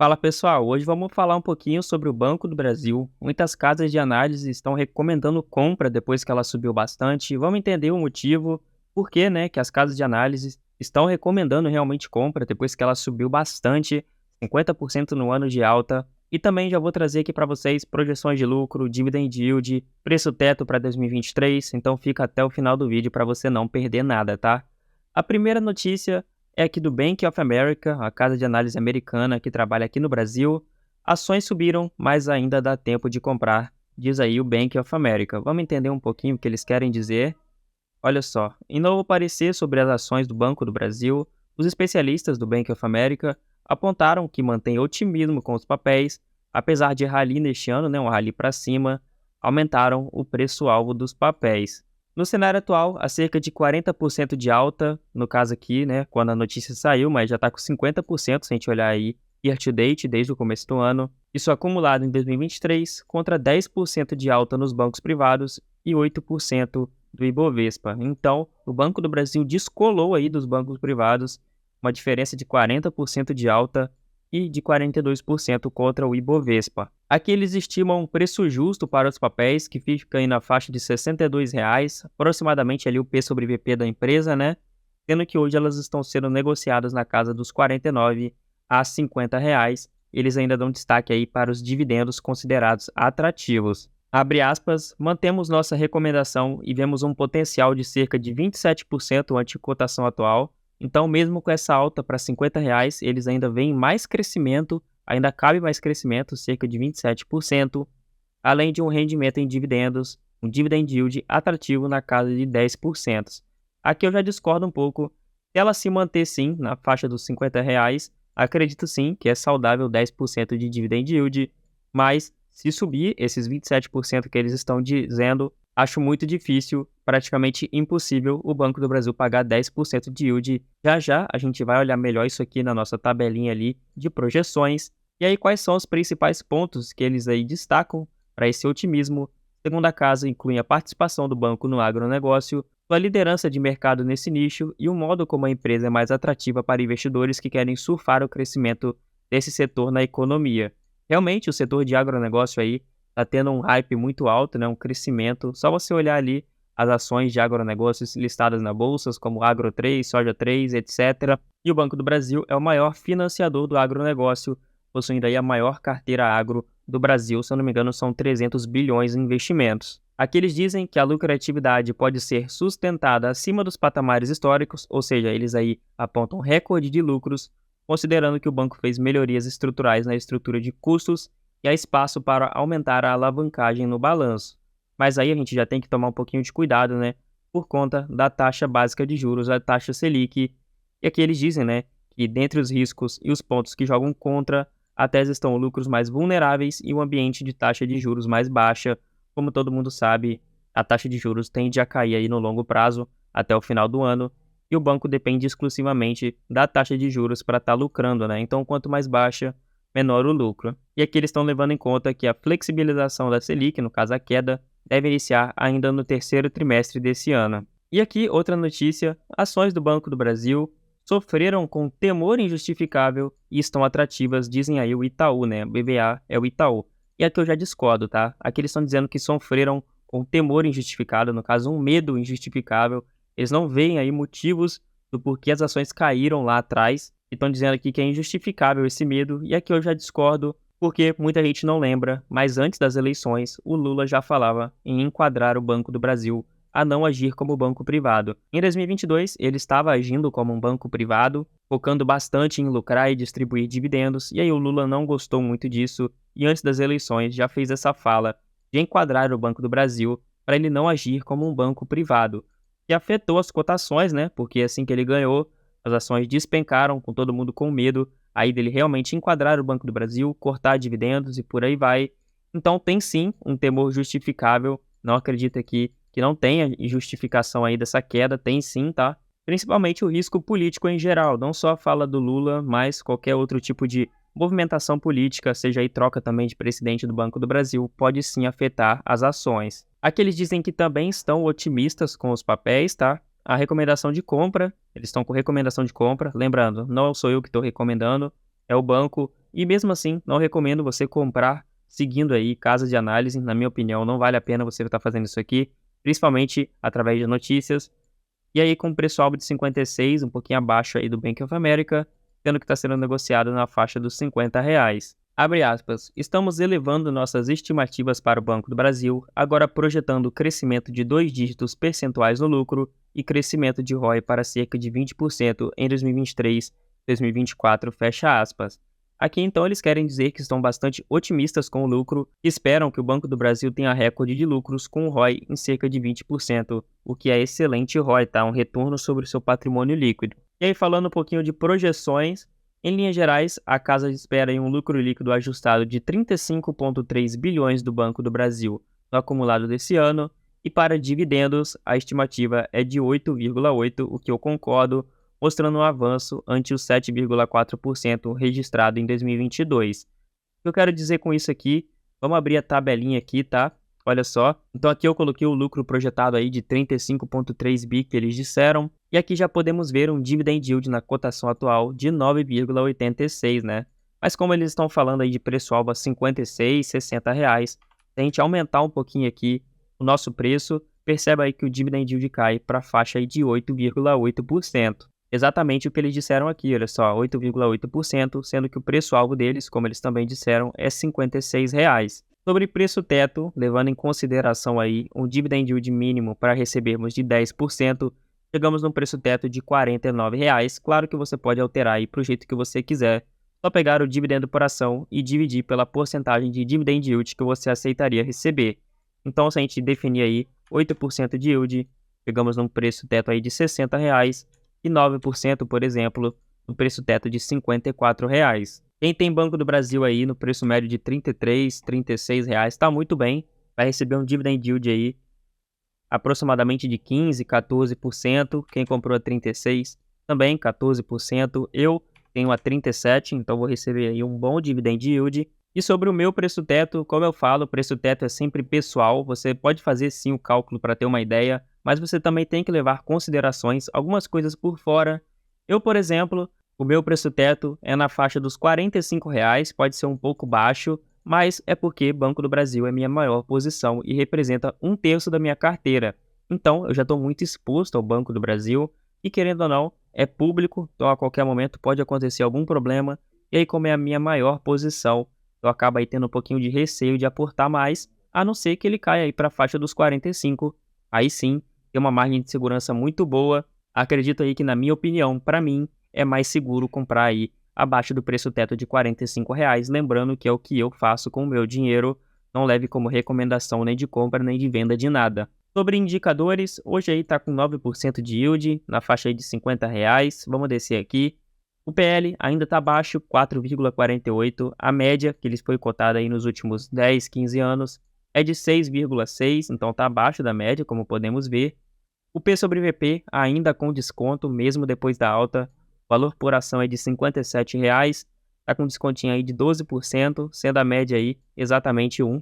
Fala pessoal, hoje vamos falar um pouquinho sobre o Banco do Brasil. Muitas casas de análise estão recomendando compra depois que ela subiu bastante. Vamos entender o motivo, por que, né, que as casas de análise estão recomendando realmente compra depois que ela subiu bastante, 50% no ano de alta. E também já vou trazer aqui para vocês projeções de lucro, dividend yield, preço teto para 2023. Então fica até o final do vídeo para você não perder nada, tá? A primeira notícia é aqui do Bank of America, a casa de análise americana que trabalha aqui no Brasil. Ações subiram, mas ainda dá tempo de comprar, diz aí o Bank of America. Vamos entender um pouquinho o que eles querem dizer? Olha só, em novo parecer sobre as ações do Banco do Brasil, os especialistas do Bank of America apontaram que mantém otimismo com os papéis, apesar de rally neste ano, né, um rally para cima, aumentaram o preço-alvo dos papéis. No cenário atual, há cerca de 40% de alta, no caso aqui, né, quando a notícia saiu, mas já está com 50% se a gente olhar aí year to date, desde o começo do ano. Isso acumulado em 2023, contra 10% de alta nos bancos privados e 8% do Ibovespa. Então, o Banco do Brasil descolou aí dos bancos privados, uma diferença de 40% de alta e de 42% contra o Ibovespa. Aqui eles estimam um preço justo para os papéis, que fica aí na faixa de R$ 62,00, aproximadamente ali o P sobre VP da empresa, né? Sendo que hoje elas estão sendo negociadas na casa dos R$ 49 a R$ 50,00. Eles ainda dão destaque aí para os dividendos considerados atrativos. Abre aspas, mantemos nossa recomendação e vemos um potencial de cerca de 27% ante cotação atual. Então, mesmo com essa alta para R$ 50,00, eles ainda veem mais crescimento, ainda cabe mais crescimento, cerca de 27%, além de um rendimento em dividendos, um dividend yield atrativo na casa de 10%. Aqui eu já discordo um pouco. Se ela se manter sim na faixa dos R$ 50,00, acredito sim que é saudável 10% de dividend yield, mas se subir esses 27% que eles estão dizendo, acho muito difícil, praticamente impossível, o Banco do Brasil pagar 10% de yield. Já já a gente vai olhar melhor isso aqui na nossa tabelinha ali de projeções. E aí quais são os principais pontos que eles aí destacam para esse otimismo? Segundo a casa, inclui a participação do banco no agronegócio, sua liderança de mercado nesse nicho e o modo como a empresa é mais atrativa para investidores que querem surfar o crescimento desse setor na economia. Realmente, o setor de agronegócio aí está tendo um hype muito alto, né, um crescimento. Só você olhar ali as ações de agronegócios listadas na bolsas, como Agro 3, Soja 3, etc. E o Banco do Brasil é o maior financiador do agronegócio, possuindo aí a maior carteira agro do Brasil, se eu não me engano, são 300 bilhões em investimentos. Aqui eles dizem que a lucratividade pode ser sustentada acima dos patamares históricos, ou seja, eles aí apontam recorde de lucros, considerando que o banco fez melhorias estruturais na estrutura de custos e há espaço para aumentar a alavancagem no balanço. Mas aí a gente já tem que tomar um pouquinho de cuidado, né? Por conta da taxa básica de juros, a taxa Selic. E aqui eles dizem, né, que dentre os riscos e os pontos que jogam contra, a tese estão lucros mais vulneráveis e um ambiente de taxa de juros mais baixa. Como todo mundo sabe, a taxa de juros tende a cair aí no longo prazo, até o final do ano, e o banco depende exclusivamente da taxa de juros para estar lucrando, né? Então, quanto mais baixa, menor o lucro. E aqui eles estão levando em conta que a flexibilização da Selic, no caso a queda, deve iniciar ainda no terceiro trimestre desse ano. E aqui outra notícia, ações do Banco do Brasil sofreram com temor injustificável e estão atrativas, dizem aí o Itaú, né? BBA é o Itaú. E aqui eu já discordo, tá? Aqui eles estão dizendo que sofreram com temor injustificado, no caso um medo injustificável. Eles não veem aí motivos do porquê as ações caíram lá atrás. E estão dizendo aqui que é injustificável esse medo. E aqui eu já discordo, porque muita gente não lembra, mas antes das eleições, o Lula já falava em enquadrar o Banco do Brasil a não agir como banco privado. Em 2022, ele estava agindo como um banco privado, focando bastante em lucrar e distribuir dividendos, e aí o Lula não gostou muito disso, e antes das eleições já fez essa fala de enquadrar o Banco do Brasil para ele não agir como um banco privado, que afetou as cotações, né? Porque assim que ele ganhou, as ações despencaram, com todo mundo com medo, aí dele realmente enquadrar o Banco do Brasil, cortar dividendos e por aí vai. Então tem sim um temor justificável, não acredito aqui que não tenha justificação aí dessa queda, tem sim, tá? Principalmente o risco político em geral, não só a fala do Lula, mas qualquer outro tipo de movimentação política, seja aí troca também de presidente do Banco do Brasil, pode sim afetar as ações. Aqui eles dizem que também estão otimistas com os papéis, tá? A recomendação de compra, eles estão com recomendação de compra, lembrando, não sou eu que estou recomendando, é o banco e mesmo assim não recomendo você comprar seguindo aí casas de análise. Na minha opinião, não vale a pena você estar fazendo isso aqui, principalmente através de notícias. E aí com o preço-alvo de 56, um pouquinho abaixo aí do Bank of America, sendo que está sendo negociado na faixa dos R$ 50. Abre aspas, estamos elevando nossas estimativas para o Banco do Brasil, agora projetando crescimento de 2 dígitos percentuais no lucro e crescimento de ROI para cerca de 20% em 2023 e 2024, fecha aspas. Aqui então eles querem dizer que estão bastante otimistas com o lucro e esperam que o Banco do Brasil tenha recorde de lucros com o ROI em cerca de 20%, o que é excelente ROI, tá? Um retorno sobre o seu patrimônio líquido. E aí falando um pouquinho de projeções, em linhas gerais, a casa espera em um lucro líquido ajustado de 35,3 bilhões do Banco do Brasil no acumulado desse ano, e para dividendos, a estimativa é de 8,8, o que eu concordo, mostrando um avanço ante os 7,4% registrado em 2022. O que eu quero dizer com isso aqui, vamos abrir a tabelinha aqui, tá? Olha só, então aqui eu coloquei o lucro projetado aí de 35,3 bi que eles disseram, e aqui já podemos ver um dividend yield na cotação atual de 9,86, né? Mas como eles estão falando aí de preço-alvo a 56, R$ 60, se a gente aumentar um pouquinho aqui o nosso preço, perceba aí que o dividend yield cai para a faixa aí de 8,8%. Exatamente o que eles disseram aqui, olha só, 8,8%, sendo que o preço-alvo deles, como eles também disseram, é R$ 56. Sobre preço teto, levando em consideração aí um dividend yield mínimo para recebermos de 10%, chegamos num preço teto de R$ 49. Claro que você pode alterar aí para o jeito que você quiser, só pegar o dividendo por ação e dividir pela porcentagem de dividend yield que você aceitaria receber. Então, se a gente definir aí 8% de yield, chegamos num preço teto aí de R$ 60 e 9%, por exemplo, no preço teto de R$ 54. Quem tem Banco do Brasil aí no preço médio de R$ 33, R$ 36, está muito bem, vai receber um dividend yield aí aproximadamente de 15, 14%. Quem comprou a 36, também 14%. Eu tenho a 37, então vou receber aí um bom dividend yield. E sobre o meu preço teto, como eu falo, o preço teto é sempre pessoal, você pode fazer sim o cálculo para ter uma ideia, mas você também tem que levar considerações, algumas coisas por fora. Eu, por exemplo, o meu preço teto é na faixa dos R$ 45, pode ser um pouco baixo, mas é porque Banco do Brasil é minha maior posição e representa 1/3 da minha carteira. Então, eu já estou muito exposto ao Banco do Brasil e, querendo ou não, é público, então a qualquer momento pode acontecer algum problema, e aí como é a minha maior posição, eu acabo aí tendo um pouquinho de receio de aportar mais, a não ser que ele caia aí para a faixa dos 45. Aí sim, tem uma margem de segurança muito boa. Acredito aí que, na minha opinião, para mim, é mais seguro comprar aí abaixo do preço teto de R$ 45. Lembrando que é o que eu faço com o meu dinheiro, não leve como recomendação nem de compra nem de venda de nada. Sobre indicadores, hoje aí está com 9% de yield, na faixa aí de R$ 50. Vamos descer aqui. O PL ainda está baixo, 4,48. A média, que eles foi cotada aí nos últimos 10, 15 anos, é de 6,6, então está abaixo da média, como podemos ver. O P sobre VP ainda com desconto, mesmo depois da alta. O valor por ação é de R$ 57, está com descontinho aí de 12%, sendo a média aí exatamente 1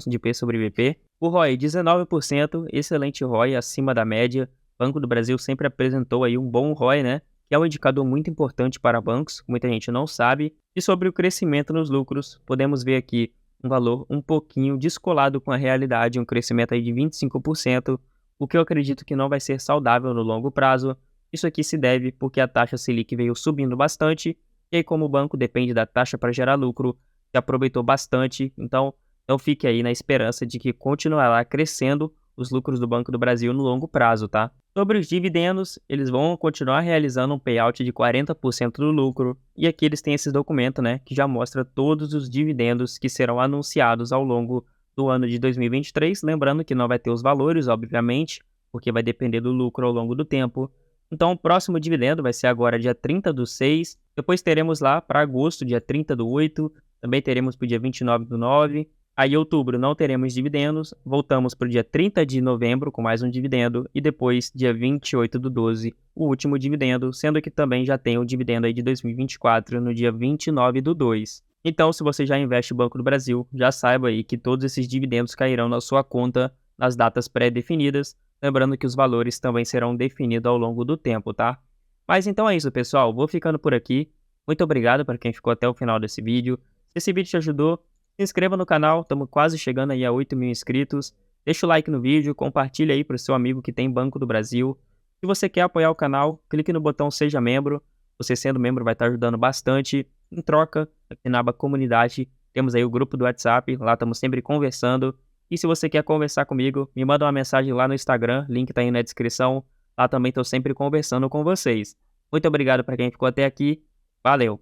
de P sobre VP. O ROI 19%, excelente ROI, acima da média. Banco do Brasil sempre apresentou aí um bom ROI, né? Que é um indicador muito importante para bancos, muita gente não sabe. E sobre o crescimento nos lucros, podemos ver aqui um valor um pouquinho descolado com a realidade, um crescimento aí de 25%, o que eu acredito que não vai ser saudável no longo prazo. Isso aqui se deve porque a taxa Selic veio subindo bastante, e aí como o banco depende da taxa para gerar lucro, se aproveitou bastante, então fique aí na esperança de que continuará crescendo os lucros do Banco do Brasil no longo prazo, tá? Sobre os dividendos, eles vão continuar realizando um payout de 40% do lucro, e aqui eles têm esse documento, né, que já mostra todos os dividendos que serão anunciados ao longo do ano de 2023, lembrando que não vai ter os valores, obviamente, porque vai depender do lucro ao longo do tempo. Então, o próximo dividendo vai ser agora dia 30/6, depois teremos lá para agosto, dia 30/8, também teremos para o dia 29/9, aí em outubro não teremos dividendos, voltamos para o dia 30 de novembro com mais um dividendo, e depois, dia 28/12, o último dividendo, sendo que também já tem o dividendo aí de 2024 no dia 29/2. Então, se você já investe no Banco do Brasil, já saiba aí que todos esses dividendos cairão na sua conta nas datas pré-definidas, lembrando que os valores também serão definidos ao longo do tempo, tá? Mas então é isso, pessoal. Vou ficando por aqui. Muito obrigado para quem ficou até o final desse vídeo. Se esse vídeo te ajudou, se inscreva no canal, estamos quase chegando aí a 8.000 inscritos. Deixa o like no vídeo, compartilha aí para o seu amigo que tem Banco do Brasil. Se você quer apoiar o canal, clique no botão Seja Membro. Você sendo membro vai estar ajudando bastante. Em troca, aqui na aba Comunidade, temos aí o grupo do WhatsApp, lá estamos sempre conversando. E se você quer conversar comigo, me manda uma mensagem lá no Instagram, link está aí na descrição. Lá também estou sempre conversando com vocês. Muito obrigado para quem ficou até aqui. Valeu!